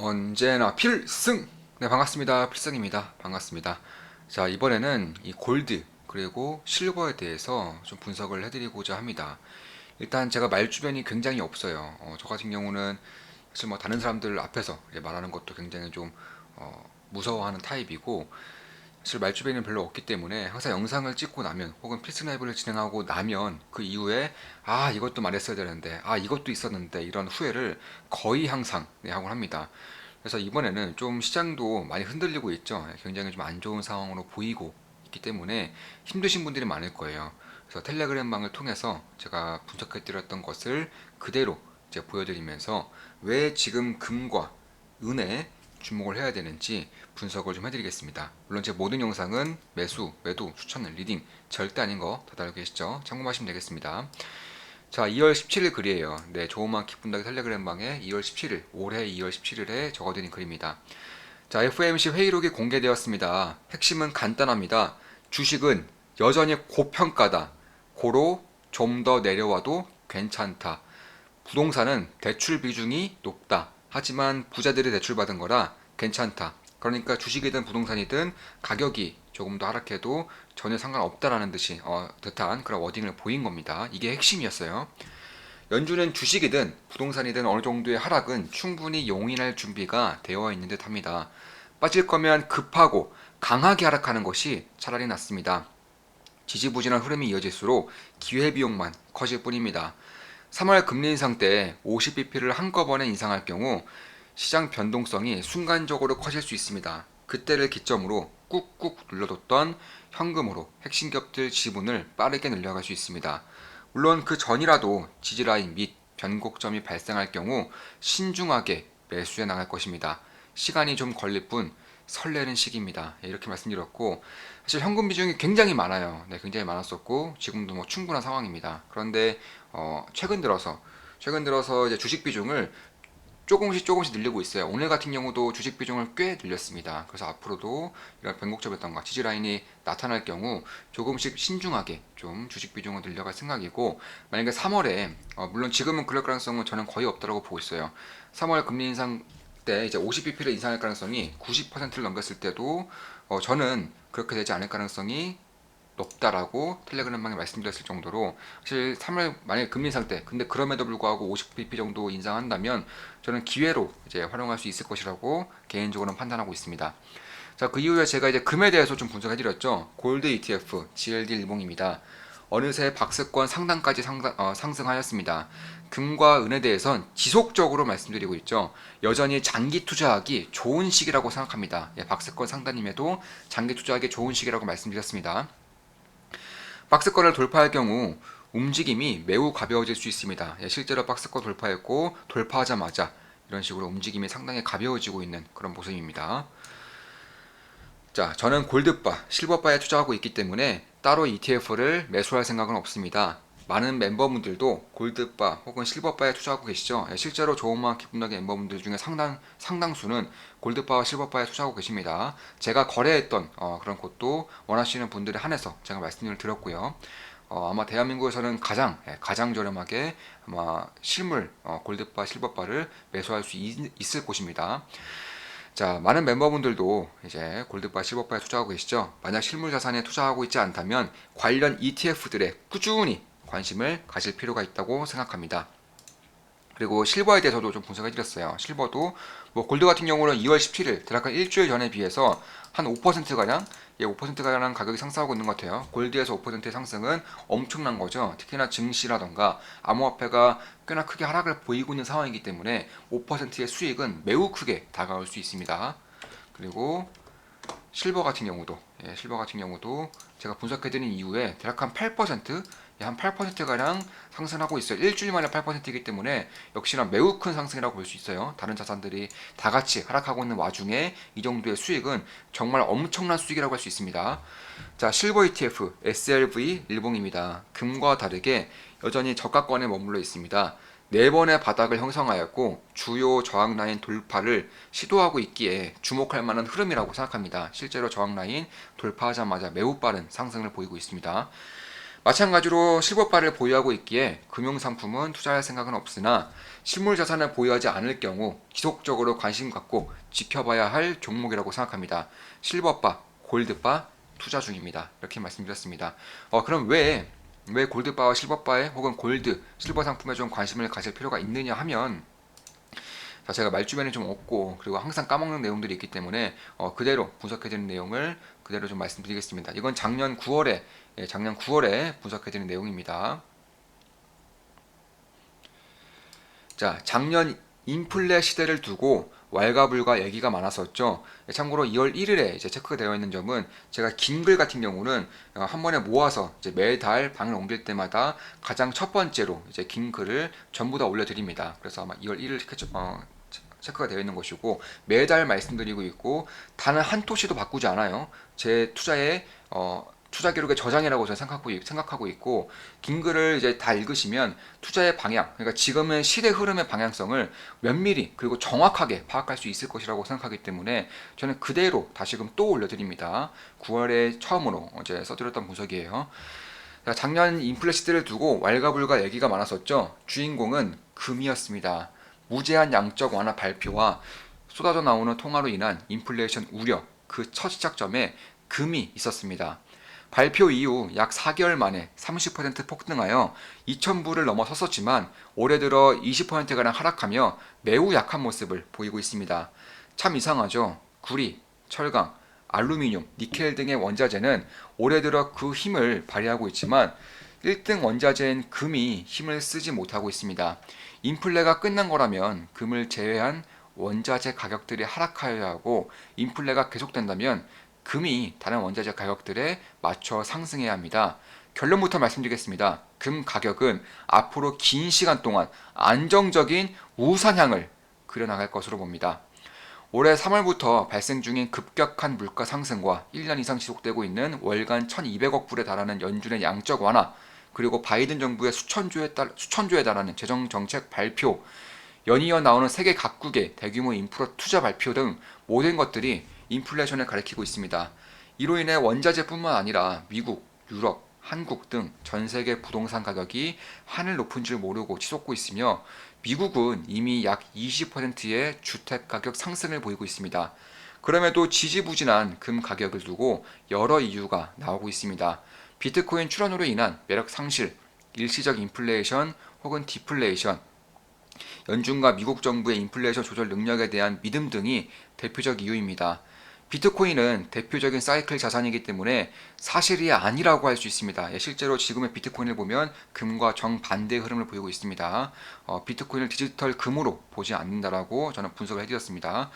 언제나 필승! 네, 반갑습니다. 필승입니다. 반갑습니다. 자, 이번에는 이 골드, 그리고 실버에 대해서 좀 분석을 해드리고자 합니다. 일단 제가 말주변이 굉장히 없어요. 저 같은 경우는 사실 뭐 다른 사람들 앞에서 말하는 것도 굉장히 좀 무서워하는 타입이고, 사실 말주변이 별로 없기 때문에 항상 영상을 찍고 나면 혹은 필승 라이브를 진행하고 나면 그 이후에 이것도 말했어야 되는데 이것도 있었는데 이런 후회를 거의 항상 하곤 합니다. 그래서 이번에는 좀 시장도 많이 흔들리고 있죠. 굉장히 좀 안 좋은 상황으로 보이고 있기 때문에 힘드신 분들이 많을 거예요. 그래서 텔레그램방을 통해서 제가 분석해드렸던 것을 그대로 이제 보여드리면서 왜 지금 금과 은에 주목을 해야 되는지 분석을 좀 해드리겠습니다. 물론 제 모든 영상은 매수, 매도, 추천, 리딩 절대 아닌 거 다들 알고 계시죠? 참고하시면 되겠습니다. 자, 2월 17일 글이에요. 네, 조금만 기쁜 닭의 텔레그램방에 2월 17일, 올해 2월 17일에 적어드린 글입니다. 자, FOMC 회의록이 공개되었습니다. 핵심은 간단합니다. 주식은 여전히 고평가다. 고로 좀 더 내려와도 괜찮다. 부동산은 대출 비중이 높다. 하지만 부자들이 대출받은 거라 괜찮다. 그러니까 주식이든 부동산이든 가격이 조금 더 하락해도 전혀 상관없다라는 듯한 그런 워딩을 보인 겁니다. 이게 핵심이었어요. 연준은 주식이든 부동산이든 어느 정도의 하락은 충분히 용인할 준비가 되어 있는 듯 합니다. 빠질 거면 급하고 강하게 하락하는 것이 차라리 낫습니다. 지지부진한 흐름이 이어질수록 기회비용만 커질 뿐입니다. 3월 금리 인상 때 50bp를 한꺼번에 인상할 경우 시장 변동성이 순간적으로 커질 수 있습니다. 그때를 기점으로 꾹꾹 눌러뒀던 현금으로 핵심 기업들 지분을 빠르게 늘려갈 수 있습니다. 물론 그 전이라도 지지라인 및 변곡점이 발생할 경우 신중하게 매수해 나갈 것입니다. 시간이 좀 걸릴 뿐 설레는 시기입니다. 이렇게 말씀드렸고, 사실 현금 비중이 굉장히 많아요. 네, 굉장히 많았었고 지금도 뭐 충분한 상황입니다. 그런데 최근 들어서 이제 주식 비중을 조금씩 늘리고 있어요. 오늘 같은 경우도 주식 비중을 꽤 늘렸습니다. 그래서 앞으로도 이런 변곡점이었던가 지지라인이 나타날 경우 조금씩 신중하게 좀 주식 비중을 늘려갈 생각이고, 만약에 3월에 물론 지금은 그럴 가능성은 저는 거의 없다고 보고 있어요. 3월 금리 인상 때 이제 50bp를 인상할 가능성이 90%를 넘겼을 때도 저는 그렇게 되지 않을 가능성이 높다라고 텔레그램방에 말씀드렸을 정도로, 사실 3월 만약에 금리 인상 때 근데 그럼에도 불구하고 50bp 정도 인상한다면 저는 기회로 이제 활용할 수 있을 것이라고 개인적으로는 판단하고 있습니다. 자, 그 이후에 제가 이제 금에 대해서 좀 분석해드렸죠. 골드 ETF GLD 일봉입니다. 어느새 박스권 상단까지 상승하였습니다. 금과 은에 대해선 지속적으로 말씀드리고 있죠. 여전히 장기 투자하기 좋은 시기라고 생각합니다. 박스권 상단임에도 장기 투자하기 좋은 시기라고 말씀드렸습니다. 박스권을 돌파할 경우 움직임이 매우 가벼워질 수 있습니다. 실제로 박스권 돌파했고 돌파하자마자 이런 식으로 움직임이 상당히 가벼워지고 있는 그런 모습입니다. 자, 저는 골드바, 실버바에 투자하고 있기 때문에 따로 ETF를 매수할 생각은 없습니다. 많은 멤버분들도 골드바 혹은 실버바에 투자하고 계시죠. 실제로 조은마 기쁨나게 멤버분들 중에 상당수는 골드바와 실버바에 투자하고 계십니다. 제가 거래했던 그런 곳도 원하시는 분들에 한해서 제가 말씀을 드렸고요. 아마 대한민국에서는 가장 저렴하게 아마 실물 골드바, 실버바를 매수할 수 있을 곳입니다. 자, 많은 멤버분들도 이제 골드바, 실버바에 투자하고 계시죠. 만약 실물 자산에 투자하고 있지 않다면 관련 ETF들에 꾸준히 관심을 가질 필요가 있다고 생각합니다. 그리고 실버에 대해서도 좀 분석해드렸어요. 실버도 뭐 골드 같은 경우는 2월 17일 대략 일주일 전에 비해서 한 5%가량 5%가량 가격이 상승하고 있는 것 같아요. 골드에서 5%의 상승은 엄청난 거죠. 특히나 증시라던가 암호화폐가 꽤나 크게 하락을 보이고 있는 상황이기 때문에 5%의 수익은 매우 크게 다가올 수 있습니다. 그리고 실버 같은 경우도 제가 분석해드린 이후에 대략 한 8%가량 상승하고 있어요. 일주일 만에 8%이기 때문에 역시나 매우 큰 상승이라고 볼 수 있어요. 다른 자산들이 다 같이 하락하고 있는 와중에 이 정도의 수익은 정말 엄청난 수익이라고 할 수 있습니다. 자, 실버 ETF SLV 일봉입니다. 금과 다르게 여전히 저가권에 머물러 있습니다. 4번의 바닥을 형성하였고 주요 저항 라인 돌파를 시도하고 있기에 주목할 만한 흐름이라고 생각합니다. 실제로 저항 라인 돌파하자마자 매우 빠른 상승을 보이고 있습니다. 마찬가지로 실버바를 보유하고 있기에 금융상품은 투자할 생각은 없으나 실물자산을 보유하지 않을 경우 지속적으로 관심 갖고 지켜봐야 할 종목이라고 생각합니다. 실버바, 골드바 투자 중입니다. 이렇게 말씀드렸습니다. 그럼 왜 골드바와 실버바에 혹은 골드, 실버 상품에 좀 관심을 가질 필요가 있느냐 하면, 자, 제가 말주변이 좀 없고 그리고 항상 까먹는 내용들이 있기 때문에 그대로 분석해드린 내용을 그대로 좀 말씀드리겠습니다. 이건 작년 9월에 분석해드린 내용입니다. 자, 작년 인플레 시대를 두고 왈가불가 얘기가 많았었죠. 참고로 2월 1일에 이제 체크가 되어 있는 점은, 제가 긴 글 같은 경우는 한 번에 모아서 이제 매달 방을 옮길 때마다 가장 첫 번째로 이제 긴 글을 전부 다 올려드립니다. 그래서 아마 2월 1일 체크가 되어 있는 것이고, 매달 말씀드리고 있고 단 한 토시도 바꾸지 않아요. 제 투자의 투자 기록의 저장이라고 저는 생각하고 있고, 긴 글을 이제 다 읽으시면 투자의 방향, 그러니까 지금의 시대 흐름의 방향성을 면밀히 그리고 정확하게 파악할 수 있을 것이라고 생각하기 때문에 저는 그대로 다시금 또 올려드립니다. 9월에 처음으로 어제 써드렸던 분석이에요. 작년 인플레 시대를 두고 왈가불가 얘기가 많았었죠. 주인공은 금이었습니다. 무제한 양적 완화 발표와 쏟아져 나오는 통화로 인한 인플레이션 우려, 그 첫 시작점에 금이 있었습니다. 발표 이후 약 4개월 만에 30% 폭등하여 2,000불을 넘어섰었지만 올해 들어 20%가량 하락하며 매우 약한 모습을 보이고 있습니다. 참 이상하죠. 구리, 철강, 알루미늄, 니켈 등의 원자재는 올해 들어 그 힘을 발휘하고 있지만 1등 원자재인 금이 힘을 쓰지 못하고 있습니다. 인플레가 끝난 거라면 금을 제외한 원자재 가격들이 하락하여야 하고, 인플레가 계속된다면 금이 다른 원자재 가격들에 맞춰 상승해야 합니다. 결론부터 말씀드리겠습니다. 금 가격은 앞으로 긴 시간 동안 안정적인 우상향을 그려나갈 것으로 봅니다. 올해 3월부터 발생 중인 급격한 물가 상승과 1년 이상 지속되고 있는 월간 1,200억 불에 달하는 연준의 양적 완화, 그리고 바이든 정부의 수천조에 달하는 재정 정책 발표, 연이어 나오는 세계 각국의 대규모 인프라 투자 발표 등 모든 것들이 인플레이션을 가리키고 있습니다. 이로 인해 원자재뿐만 아니라 미국, 유럽, 한국 등 전 세계 부동산 가격이 하늘 높은 줄 모르고 치솟고 있으며, 미국은 이미 약 20%의 주택 가격 상승을 보이고 있습니다. 그럼에도 지지부진한 금 가격을 두고 여러 이유가 나오고 있습니다. 비트코인 출원으로 인한 매력 상실, 일시적 인플레이션 혹은 디플레이션, 연준과 미국 정부의 인플레이션 조절 능력에 대한 믿음 등이 대표적 이유입니다. 비트코인은 대표적인 사이클 자산이기 때문에 사실이 아니라고 할 수 있습니다. 실제로 지금의 비트코인을 보면 금과 정반대의 흐름을 보이고 있습니다. 비트코인을 디지털 금으로 보지 않는다라고 저는 분석을 해드렸습니다.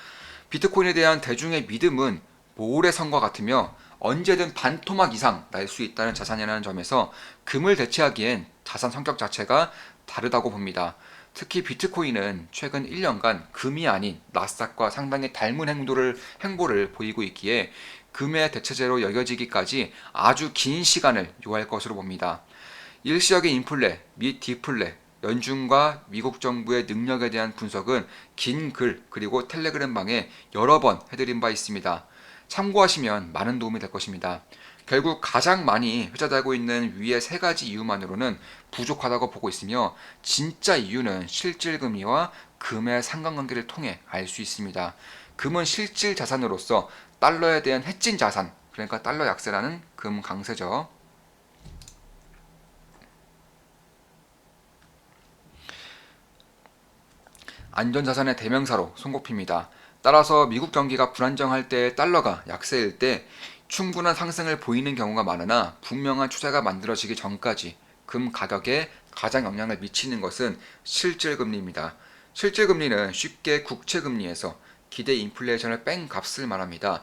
비트코인에 대한 대중의 믿음은 모래성과 같으며 언제든 반토막 이상 날 수 있다는 자산이라는 점에서 금을 대체하기엔 자산 성격 자체가 다르다고 봅니다. 특히 비트코인은 최근 1년간 금이 아닌 나스닥과 상당히 닮은 행보를 보이고 있기에 금의 대체제로 여겨지기까지 아주 긴 시간을 요할 것으로 봅니다. 일시적인 인플레 및 디플레, 연준과 미국 정부의 능력에 대한 분석은 긴 글 그리고 텔레그램방에 여러 번 해드린 바 있습니다. 참고하시면 많은 도움이 될 것입니다. 결국 가장 많이 회자되고 있는 위의 세 가지 이유만으로는 부족하다고 보고 있으며, 진짜 이유는 실질금리와 금의 상관관계를 통해 알 수 있습니다. 금은 실질 자산으로서 달러에 대한 해진 자산, 그러니까 달러 약세라는 금 강세죠. 안전자산의 대명사로 손꼽힙니다. 따라서 미국 경기가 불안정할 때, 달러가 약세일 때 충분한 상승을 보이는 경우가 많으나, 분명한 추세가 만들어지기 전까지 금 가격에 가장 영향을 미치는 것은 실질금리입니다. 실질금리는 쉽게 국채금리에서 기대 인플레이션을 뺀 값을 말합니다.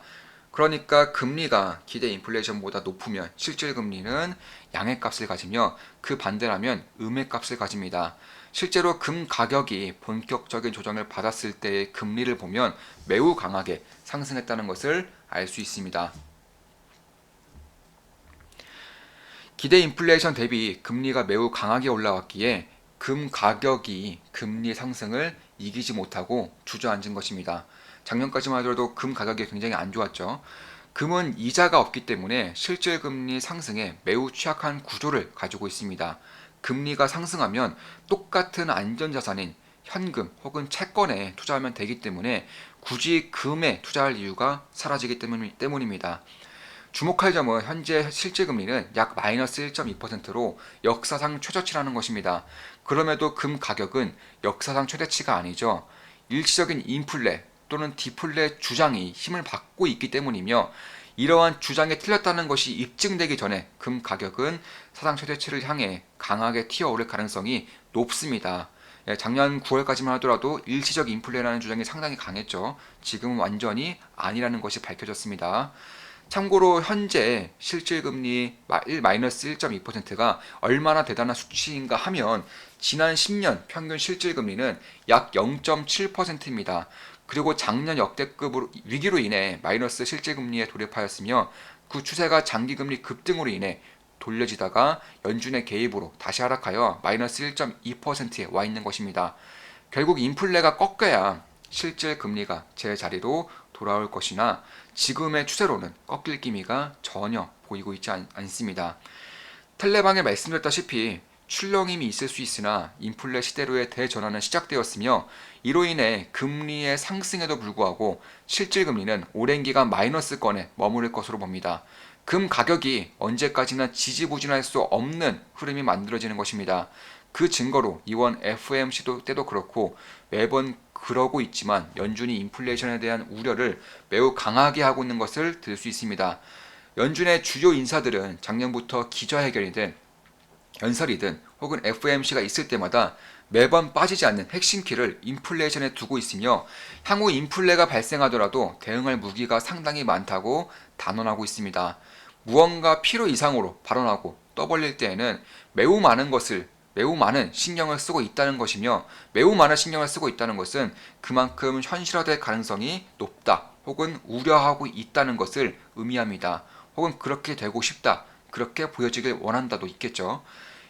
그러니까 금리가 기대 인플레이션보다 높으면 실질금리는 양의 값을 가지며, 그 반대라면 음의 값을 가집니다. 실제로 금 가격이 본격적인 조정을 받았을 때의 금리를 보면 매우 강하게 상승했다는 것을 알 수 있습니다. 기대 인플레이션 대비 금리가 매우 강하게 올라왔기에 금 가격이 금리 상승을 이기지 못하고 주저앉은 것입니다. 작년까지만 하더라도 금 가격이 굉장히 안 좋았죠. 금은 이자가 없기 때문에 실질금리 상승에 매우 취약한 구조를 가지고 있습니다. 금리가 상승하면 똑같은 안전자산인 현금 혹은 채권에 투자하면 되기 때문에 굳이 금에 투자할 이유가 사라지기 때문입니다. 주목할 점은 현재 실질금리는 약 마이너스 1.2%로 역사상 최저치라는 것입니다. 그럼에도 금 가격은 역사상 최대치가 아니죠. 일시적인 인플레 또는 디플레 주장이 힘을 받고 있기 때문이며, 이러한 주장이 틀렸다는 것이 입증되기 전에 금 가격은 사상 최대치를 향해 강하게 튀어오를 가능성이 높습니다. 작년 9월까지만 하더라도 일시적 인플레라는 주장이 상당히 강했죠. 지금은 완전히 아니라는 것이 밝혀졌습니다. 참고로 현재 실질금리 마이너스 1.2%가 얼마나 대단한 수치인가 하면 지난 10년 평균 실질금리는 약 0.7%입니다. 그리고 작년 역대급 위기로 인해 마이너스 실질금리에 돌입하였으며, 그 추세가 장기금리 급등으로 인해 돌려지다가 연준의 개입으로 다시 하락하여 마이너스 1.2%에 와 있는 것입니다. 결국 인플레가 꺾여야 실질 금리가 제자리로 돌아올 것이나 지금의 추세로는 꺾일 기미가 전혀 보이고 있지 않습니다. 텔레방에 말씀드렸다시피 출렁임이 있을 수 있으나 인플레 시대로의 대전환은 시작되었으며, 이로 인해 금리의 상승에도 불구하고 실질금리는 오랜 기간 마이너스권에 머무를 것으로 봅니다. 금 가격이 언제까지나 지지부진할 수 없는 흐름이 만들어지는 것입니다. 그 증거로 이번 FOMC 때도 그렇고 매번 그러고 있지만 연준이 인플레이션에 대한 우려를 매우 강하게 하고 있는 것을 들 수 있습니다. 연준의 주요 인사들은 작년부터 기자회견이든 연설이든 혹은 FOMC가 있을 때마다 매번 빠지지 않는 핵심 키를 인플레이션에 두고 있으며, 향후 인플레가 발생하더라도 대응할 무기가 상당히 많다고 단언하고 있습니다. 무언가 필요 이상으로 발언하고 떠벌릴 때에는 매우 많은 신경을 쓰고 있다는 것이며, 매우 많은 신경을 쓰고 있다는 것은 그만큼 현실화될 가능성이 높다 혹은 우려하고 있다는 것을 의미합니다. 혹은 그렇게 되고 싶다, 그렇게 보여지길 원한다도 있겠죠.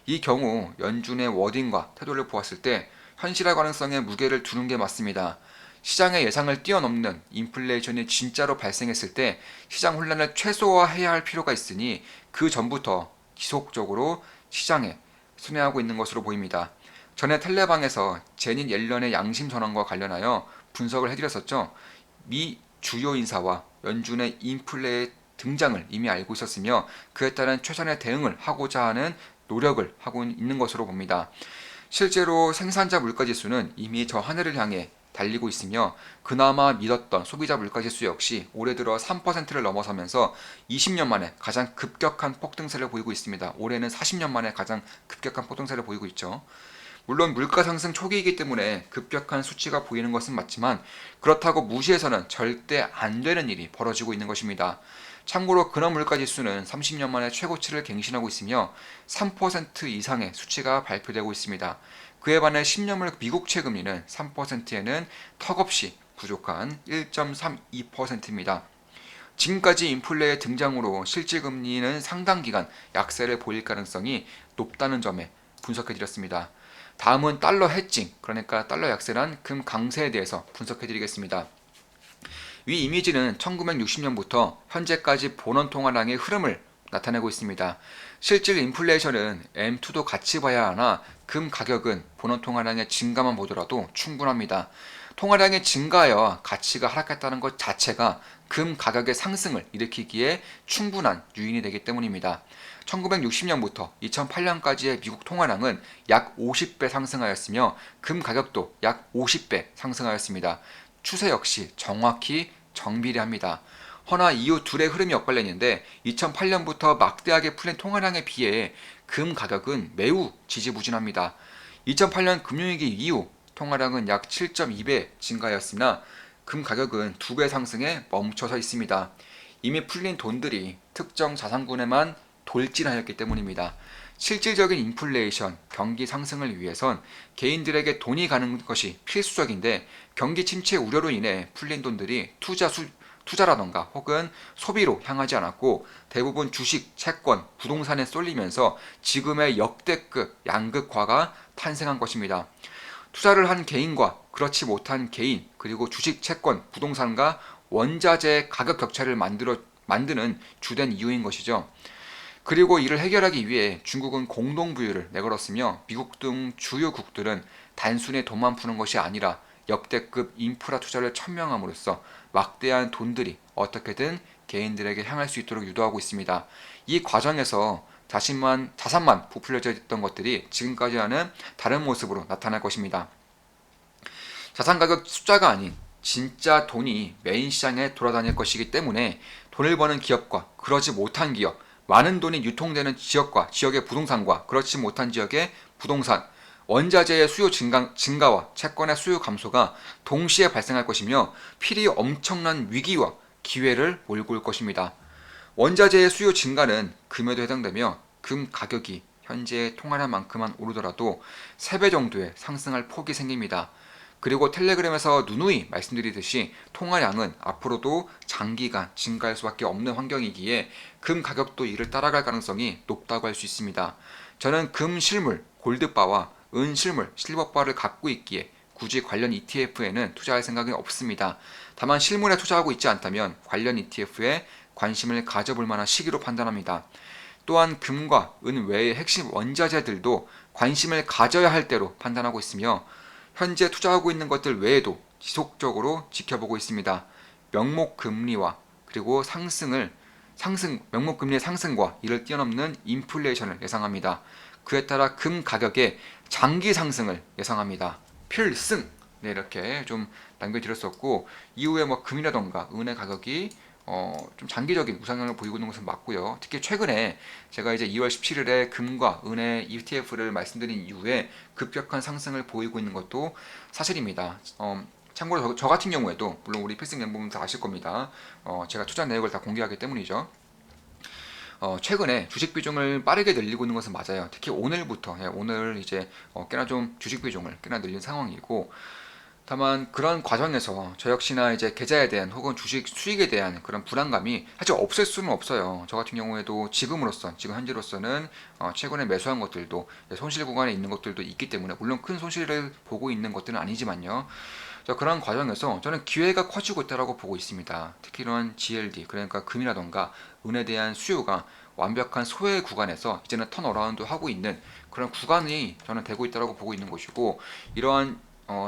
이 경우 연준의 워딩과 태도를 보았을 때 현실화 가능성에 무게를 두는 게 맞습니다. 시장의 예상을 뛰어넘는 인플레이션이 진짜로 발생했을 때 시장 혼란을 최소화해야 할 필요가 있으니 그 전부터 지속적으로 시장에 순회하고 있는 것으로 보입니다. 전에 텔레방에서 제닛 옐런의 양심 선언과 관련하여 분석을 해드렸었죠. 미 주요 인사와 연준의 인플레의 등장을 이미 알고 있었으며, 그에 따른 최선의 대응을 하고자 하는 노력을 하고 있는 것으로 봅니다. 실제로 생산자 물가지수는 이미 저 하늘을 향해 달리고 있으며, 그나마 믿었던 소비자 물가지수 역시 올해 들어 3%를 넘어서면서 20년 만에 가장 급격한 폭등세를 보이고 있습니다. 올해는 40년 만에 가장 급격한 폭등세를 보이고 있죠. 물론 물가 상승 초기이기 때문에 급격한 수치가 보이는 것은 맞지만, 그렇다고 무시해서는 절대 안 되는 일이 벌어지고 있는 것입니다. 참고로 근원 물가 지수는 30년 만에 최고치를 갱신하고 있으며 3% 이상의 수치가 발표되고 있습니다. 그에 반해 10년물 미국채 금리는 3%에는 턱없이 부족한 1.32%입니다. 지금까지 인플레의 등장으로 실질금리는 상당 기간 약세를 보일 가능성이 높다는 점에 분석해드렸습니다. 다음은 달러 해칭, 그러니까 달러 약세란 금 강세에 대해서 분석해드리겠습니다. 위 이미지는 1960년부터 현재까지 본원 통화량의 흐름을 나타내고 있습니다. 실질 인플레이션은 M2도 같이 봐야 하나 금 가격은 본원 통화량의 증가만 보더라도 충분합니다. 통화량이 증가하여 가치가 하락했다는 것 자체가 금 가격의 상승을 일으키기에 충분한 요인이 되기 때문입니다. 1960년부터 2008년까지의 미국 통화량은 약 50배 상승하였으며 금 가격도 약 50배 상승하였습니다. 추세 역시 정확히 정비례합니다. 허나 이후 둘의 흐름이 엇갈렸는데 2008년부터 막대하게 풀린 통화량에 비해 금 가격은 매우 지지부진합니다. 2008년 금융위기 이후 통화량은 약 7.2배 증가하였으나 금 가격은 2배 상승에 멈춰서 있습니다. 이미 풀린 돈들이 특정 자산군에만 돌진하였기 때문입니다. 실질적인 인플레이션, 경기 상승을 위해선 개인들에게 돈이 가는 것이 필수적인데, 경기 침체 우려로 인해 풀린 돈들이 투자라던가 혹은 소비로 향하지 않았고 대부분 주식, 채권, 부동산에 쏠리면서 지금의 역대급 양극화가 탄생한 것입니다. 투자를 한 개인과 그렇지 못한 개인, 그리고 주식, 채권, 부동산과 원자재 가격 격차를 만드는 주된 이유인 것이죠. 그리고 이를 해결하기 위해 중국은 공동부유를 내걸었으며 미국 등 주요국들은 단순히 돈만 푸는 것이 아니라 역대급 인프라 투자를 천명함으로써 막대한 돈들이 어떻게든 개인들에게 향할 수 있도록 유도하고 있습니다. 이 과정에서 자산만 부풀려져 있던 것들이 지금까지와는 다른 모습으로 나타날 것입니다. 자산 가격 숫자가 아닌 진짜 돈이 메인 시장에 돌아다닐 것이기 때문에 돈을 버는 기업과 그러지 못한 기업, 많은 돈이 유통되는 지역과 지역의 부동산과 그렇지 못한 지역의 부동산, 원자재의 수요 증가와 채권의 수요 감소가 동시에 발생할 것이며 필히 엄청난 위기와 기회를 몰고 올 것입니다. 원자재의 수요 증가는 금에도 해당되며 금 가격이 현재 통화량만큼만 오르더라도 3배 정도의 상승할 폭이 생깁니다. 그리고 텔레그램에서 누누이 말씀드리듯이 통화량은 앞으로도 장기간 증가할 수밖에 없는 환경이기에 금 가격도 이를 따라갈 가능성이 높다고 할 수 있습니다. 저는 금 실물, 골드바와 은 실물, 실버바를 갖고 있기에 굳이 관련 ETF에는 투자할 생각이 없습니다. 다만 실물에 투자하고 있지 않다면 관련 ETF에 관심을 가져볼 만한 시기로 판단합니다. 또한 금과 은 외의 핵심 원자재들도 관심을 가져야 할 때로 판단하고 있으며 현재 투자하고 있는 것들 외에도 지속적으로 지켜보고 있습니다. 명목 금리와 그리고 명목 금리의 상승과 이를 뛰어넘는 인플레이션을 예상합니다. 그에 따라 금 가격의 장기 상승을 예상합니다. 필승! 네, 이렇게 좀 남겨드렸었고, 이후에 뭐 금이라던가 은의 가격이 좀 장기적인 우상향을 보이고 있는 것은 맞고요. 특히 최근에 제가 이제 2월 17일에 금과 은의 ETF를 말씀드린 이후에 급격한 상승을 보이고 있는 것도 사실입니다. 참고로 저 같은 경우에도 물론 우리 필승 멤버분 다 아실 겁니다. 제가 투자 내역을 다 공개하기 때문이죠. 최근에 주식 비중을 빠르게 늘리고 있는 것은 맞아요. 특히 오늘부터, 오늘 이제 꽤나 좀 주식 비중을 꽤나 늘린 상황이고, 다만 그런 과정에서 저 역시나 이제 계좌에 대한 혹은 주식 수익에 대한 그런 불안감이 사실 없을 수는 없어요. 저 같은 경우에도 지금 현재로서는 최근에 매수한 것들도 손실 구간에 있는 것들도 있기 때문에 물론 큰 손실을 보고 있는 것들은 아니지만요. 그런 과정에서 저는 기회가 커지고 있다고 보고 있습니다. 특히 이런 GLD 그러니까 금이라던가 은에 대한 수요가 완벽한 소외 구간에서 이제는 턴어라운드 하고 있는 그런 구간이 저는 되고 있다고 보고 있는 것이고 이러한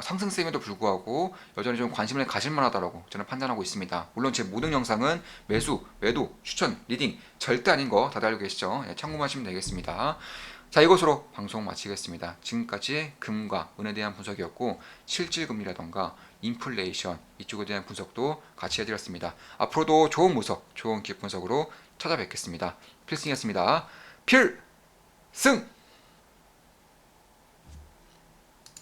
상승세임에도 불구하고 여전히 좀 관심을 가질 만하다고 저는 판단하고 있습니다. 물론 제 모든 영상은 매수, 매도, 추천, 리딩 절대 아닌 거 다들 알고 계시죠? 참고만 하시면 되겠습니다. 자, 이것으로 방송 마치겠습니다. 지금까지 금과 은에 대한 분석이었고 실질금리라던가 인플레이션 이쪽에 대한 분석도 같이 해드렸습니다. 앞으로도 좋은 분석, 좋은 기업 분석으로 찾아뵙겠습니다. 필승이었습니다. 필승!